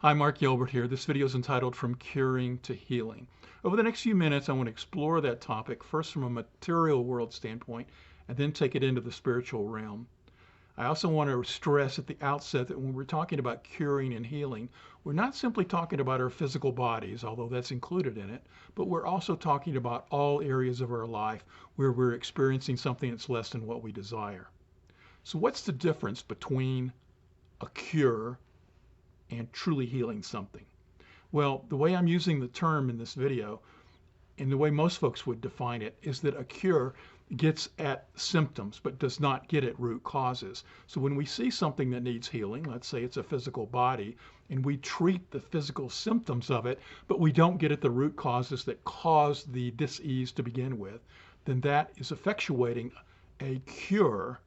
Hi, Mark Gilbert here. This video is entitled From Curing to Healing. Over the next few minutes, I want to explore that topic first from a material world standpoint and then take it into the spiritual realm. I also want to stress at the outset that when we're talking about curing and healing, we're not simply talking about our physical bodies, although that's included in it, but we're also talking about all areas of our life where we're experiencing something that's less than what we desire. So, what's the difference between a cure and truly healing something? Well, the way I'm using the term in this video, and the way most folks would define it, is that a cure gets at symptoms but does not get at root causes. So when we see something that needs healing, let's say it's a physical body, and we treat the physical symptoms of it, but we don't get at the root causes that cause the dis-ease to begin with, then that is effectuating a cure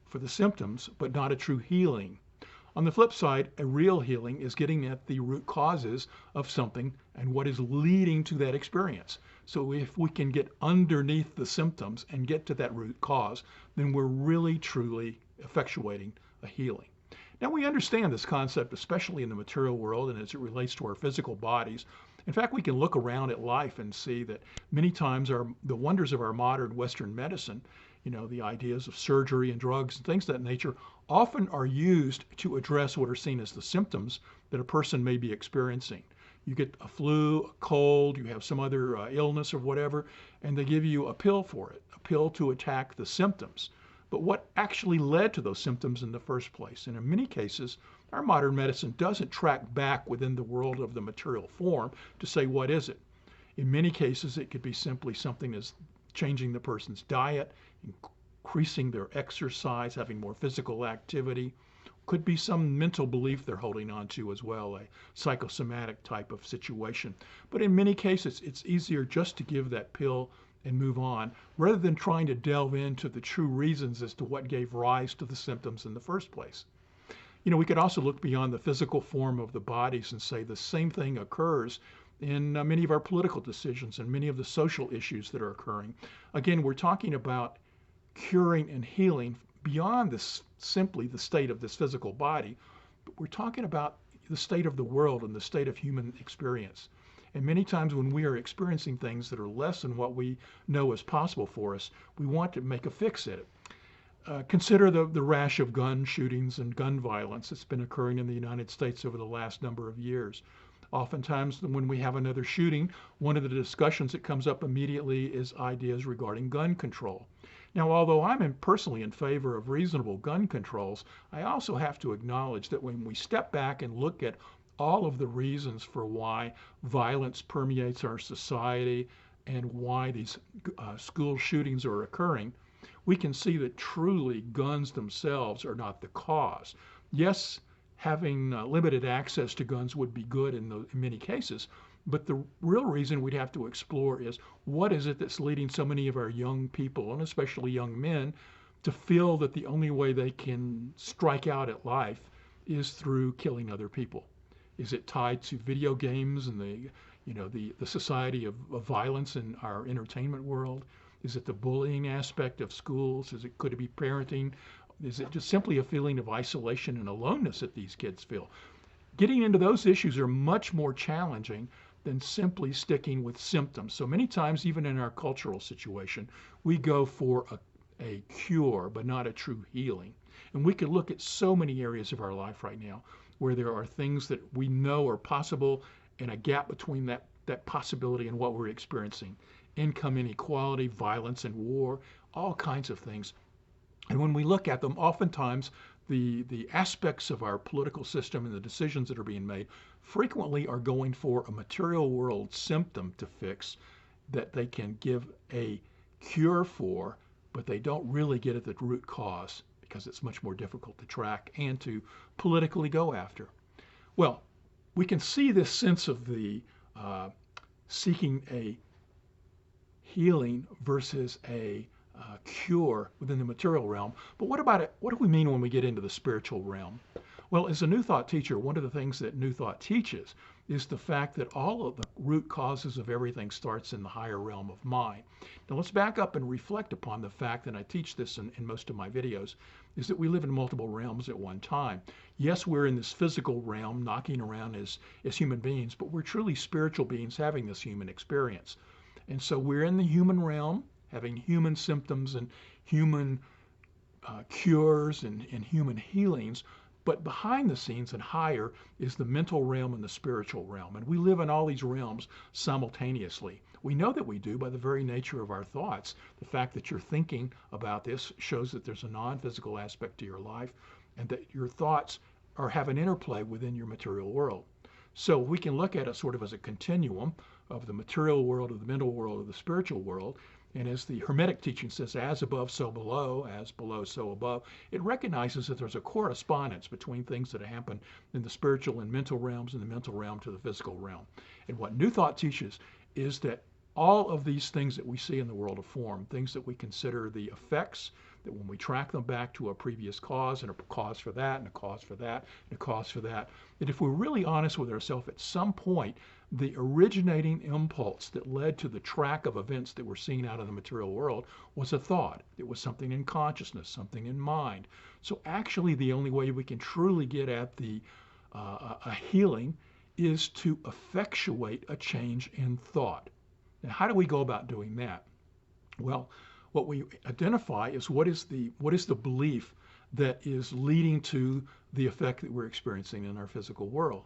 for the symptoms, but not a true healing. On the flip side, a real healing is getting at the root causes of something and what is leading to that experience. So if we can get underneath the symptoms and get to that root cause, then we're really truly effectuating a healing. Now we understand this concept, especially in the material world and as it relates to our physical bodies. In fact, we can look around at life and see that many times the wonders of our modern Western medicine, the ideas of surgery and drugs and things of that nature, often are used to address what are seen as the symptoms that a person may be experiencing. You get a flu, a cold, you have some other illness or whatever, and they give you a pill for it, a pill to attack the symptoms. But what actually led to those symptoms in the first place? And in many cases, our modern medicine doesn't track back within the world of the material form to say, what is it? In many cases, it could be simply something as changing the person's diet, increasing their exercise, having more physical activity. Could be some mental belief they're holding on to as well, a psychosomatic type of situation. But in many cases, it's easier just to give that pill and move on rather than trying to delve into the true reasons as to what gave rise to the symptoms in the first place. We could also look beyond the physical form of the bodies and say the same thing occurs in many of our political decisions and many of the social issues that are occurring. Again, we're talking about curing and healing beyond this simply the state of this physical body, but we're talking about the state of the world and the state of human experience. And many times when we are experiencing things that are less than what we know is possible for us, we want to make a fix at it. Consider the rash of gun shootings and gun violence that's been occurring in the United States over the last number of years. Oftentimes, when we have another shooting, one of the discussions that comes up immediately is ideas regarding gun control. Now, although I'm personally in favor of reasonable gun controls, I also have to acknowledge that when we step back and look at all of the reasons for why violence permeates our society and why these school shootings are occurring, we can see that truly guns themselves are not the cause. Yes, having limited access to guns would be good in many cases, but the real reason we'd have to explore is what is it that's leading so many of our young people, and especially young men, to feel that the only way they can strike out at life is through killing other people? Is it tied to video games and the society of violence in our entertainment world? Is it the bullying aspect of schools? Could it be parenting? Is it just simply a feeling of isolation and aloneness that these kids feel? Getting into those issues are much more challenging than simply sticking with symptoms. So many times, even in our cultural situation, we go for a cure, but not a true healing. And we could look at so many areas of our life right now where there are things that we know are possible and a gap between that possibility and what we're experiencing. Income inequality, violence and war, all kinds of things. And when we look at them, oftentimes the aspects of our political system and the decisions that are being made frequently are going for a material world symptom to fix that they can give a cure for, but they don't really get at the root cause because it's much more difficult to track and to politically go after. Well, we can see this sense of the seeking a healing versus a cure within the material realm. But what about it? What do we mean when we get into the spiritual realm? Well, as a New Thought teacher, one of the things that New Thought teaches is the fact that all of the root causes of everything starts in the higher realm of mind. Now let's back up and reflect upon the fact, and I teach this in most of my videos, is that we live in multiple realms at one time. Yes, we're in this physical realm knocking around as human beings, but we're truly spiritual beings having this human experience. And so we're in the human realm having human symptoms and human cures and human healings, but behind the scenes and higher is the mental realm and the spiritual realm. And we live in all these realms simultaneously. We know that we do by the very nature of our thoughts. The fact that you're thinking about this shows that there's a non-physical aspect to your life and that your thoughts have an interplay within your material world. So we can look at it sort of as a continuum of the material world, of the mental world, of the spiritual world. And as the Hermetic teaching says, as above, so below, as below, so above, it recognizes that there's a correspondence between things that happen in the spiritual and mental realms and the mental realm to the physical realm. And what New Thought teaches is that all of these things that we see in the world of form, things that we consider the effects, that when we track them back to a previous cause and a cause for that and a cause for that and a cause for that, that if we're really honest with ourselves at some point, the originating impulse that led to the track of events that we're seeing out of the material world was a thought. It was something in consciousness, something in mind. So actually the only way we can truly get at a healing is to effectuate a change in thought. Now, how do we go about doing that? Well, what we identify is what is the belief that is leading to the effect that we're experiencing in our physical world.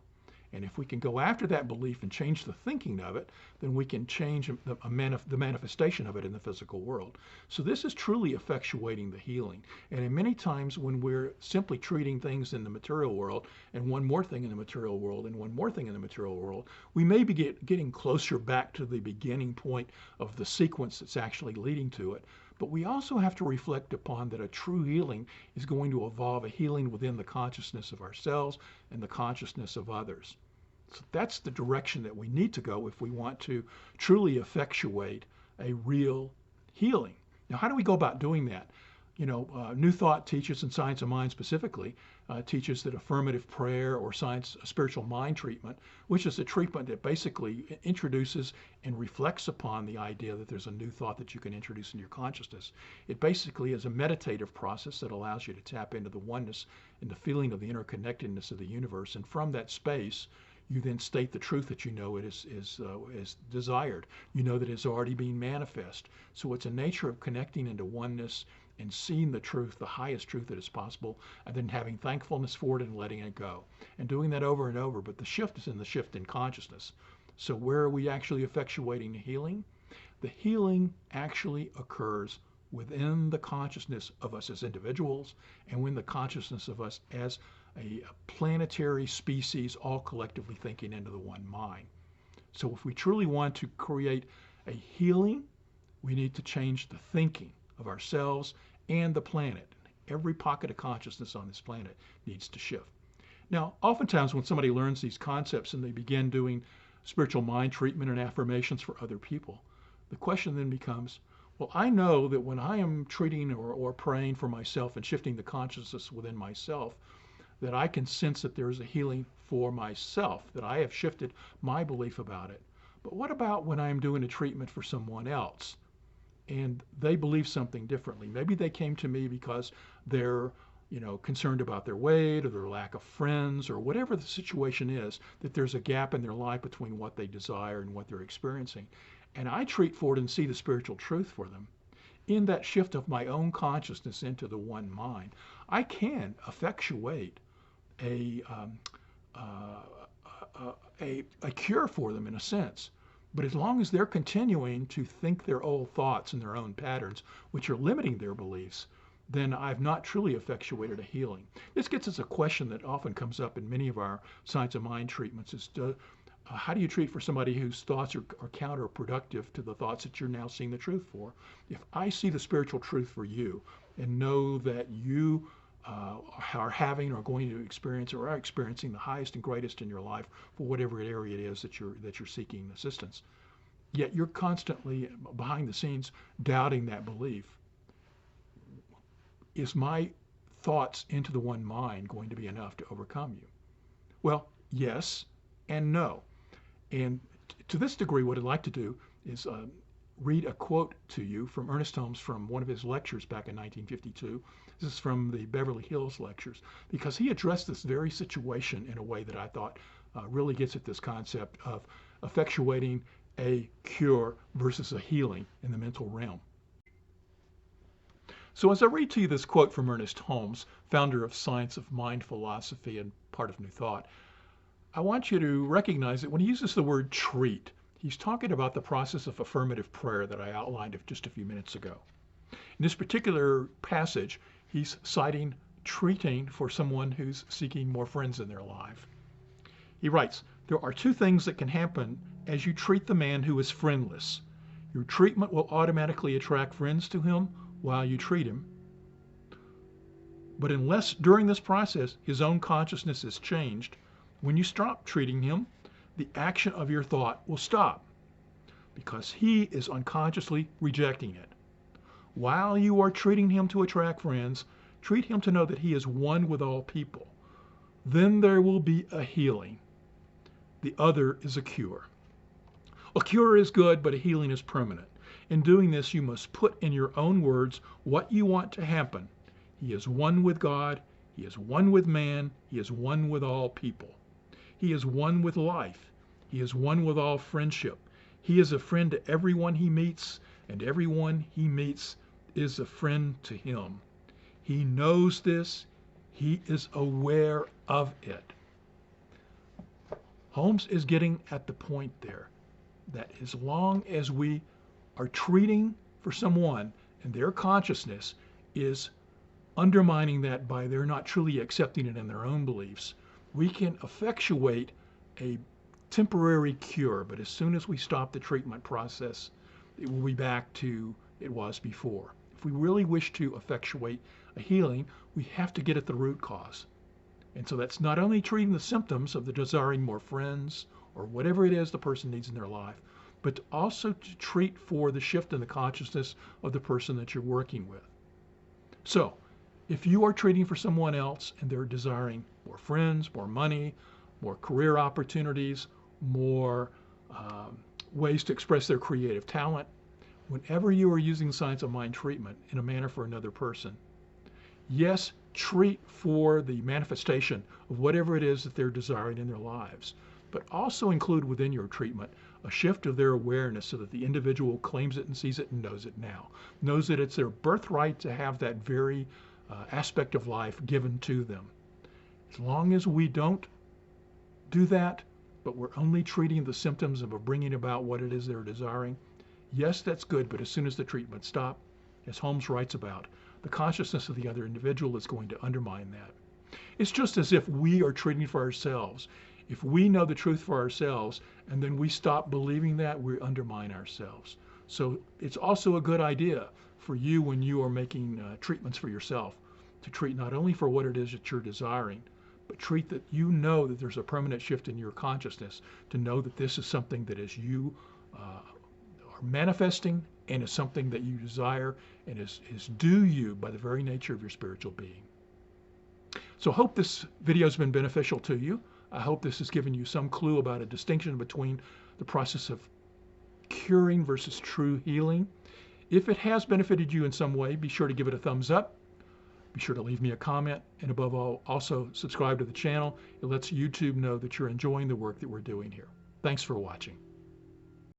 And if we can go after that belief and change the thinking of it, then we can change the manifestation of it in the physical world. So this is truly effectuating the healing. And in many times when we're simply treating things in the material world and one more thing in the material world and one more thing in the material world, we may be getting closer back to the beginning point of the sequence that's actually leading to it. But we also have to reflect upon that a true healing is going to involve a healing within the consciousness of ourselves and the consciousness of others. So that's the direction that we need to go if we want to truly effectuate a real healing. Now, how do we go about doing that? New Thought teaches, and Science of Mind specifically, teaches that affirmative prayer or spiritual mind treatment, which is a treatment that basically introduces and reflects upon the idea that there's a new thought that you can introduce in your consciousness. It basically is a meditative process that allows you to tap into the oneness and the feeling of the interconnectedness of the universe. And from that space, you then state the truth that you know it is desired. You know that it's already being manifest. So it's a nature of connecting into oneness and seeing the truth, the highest truth that is possible, and then having thankfulness for it and letting it go. And doing that over and over, but the shift is in the shift in consciousness. So where are we actually effectuating the healing? The healing actually occurs within the consciousness of us as individuals and within the consciousness of us as a planetary species, all collectively thinking into the one mind. So if we truly want to create a healing, we need to change the thinking of ourselves and the planet. Every pocket of consciousness on this planet needs to shift. Now, oftentimes when somebody learns these concepts and they begin doing spiritual mind treatment and affirmations for other people, the question then becomes, well, I know that when I am treating or praying for myself and shifting the consciousness within myself, that I can sense that there is a healing for myself, that I have shifted my belief about it. But what about when I'm doing a treatment for someone else and they believe something differently? Maybe they came to me because they're concerned about their weight or their lack of friends or whatever the situation is, that there's a gap in their life between what they desire and what they're experiencing. And I treat for it and see the spiritual truth for them. In that shift of my own consciousness into the one mind, I can effectuate a cure for them in a sense. But as long as they're continuing to think their old thoughts and their own patterns, which are limiting their beliefs, then I've not truly effectuated a healing. This gets us a question that often comes up in many of our Science of Mind treatments is how do you treat for somebody whose thoughts are counterproductive to the thoughts that you're now seeing the truth for? If I see the spiritual truth for you and know that you are having or going to experience or are experiencing the highest and greatest in your life for whatever area it is that you're seeking assistance, yet you're constantly behind the scenes doubting that belief, is my thoughts into the one mind going to be enough to overcome you? Well, yes and no. And to this degree, what I'd like to do is read a quote to you from Ernest Holmes from one of his lectures back in 1952. This is from the Beverly Hills lectures, because he addressed this very situation in a way that I thought really gets at this concept of effectuating a cure versus a healing in the mental realm. So as I read to you this quote from Ernest Holmes, founder of Science of Mind philosophy and part of New Thought, I want you to recognize that when he uses the word treat, he's talking about the process of affirmative prayer that I outlined just a few minutes ago. In this particular passage, he's citing treating for someone who's seeking more friends in their life. He writes, "There are two things that can happen as you treat the man who is friendless. Your treatment will automatically attract friends to him while you treat him. But unless during this process his own consciousness is changed, when you stop treating him, the action of your thought will stop because he is unconsciously rejecting it. While you are treating him to attract friends, treat him to know that he is one with all people. Then there will be a healing. The other is a cure. A cure is good, but a healing is permanent. In doing this, you must put in your own words what you want to happen. He is one with God. He is one with man. He is one with all people. He is one with life. He is one with all friendship. He is a friend to everyone he meets, and everyone he meets is a friend to him. He knows this. He is aware of it." Holmes is getting at the point there that as long as we are treating for someone and their consciousness is undermining that by they're not truly accepting it in their own beliefs, we can effectuate a temporary cure. But as soon as we stop the treatment process, it will be back to it was before. If we really wish to effectuate a healing, we have to get at the root cause. And so that's not only treating the symptoms of the desiring more friends or whatever it is the person needs in their life, but also to treat for the shift in the consciousness of the person that you're working with. So if you are treating for someone else and they're desiring more friends, more money, more career opportunities, more ways to express their creative talent, whenever you are using science of mind treatment in a manner for another person, yes, treat for the manifestation of whatever it is that they're desiring in their lives, but also include within your treatment a shift of their awareness so that the individual claims it and sees it and knows it now, knows that it's their birthright to have that very aspect of life given to them. As long as we don't do that, but we're only treating the symptoms of bringing about what it is they're desiring, yes, that's good, but as soon as the treatment stops, as Holmes writes about, the consciousness of the other individual is going to undermine that. It's just as if we are treating for ourselves. If we know the truth for ourselves and then we stop believing that, we undermine ourselves. So it's also a good idea for you when you are making treatments for yourself to treat not only for what it is that you're desiring, but treat that you know that there's a permanent shift in your consciousness to know that this is something that is you are manifesting and is something that you desire and is due you by the very nature of your spiritual being. So I hope this video has been beneficial to you. I hope this has given you some clue about a distinction between the process of curing versus true healing. If it has benefited you in some way, be sure to give it a thumbs up. Be sure to leave me a comment, and above all, also subscribe to the channel. It lets YouTube know that you're enjoying the work that we're doing here. Thanks for watching.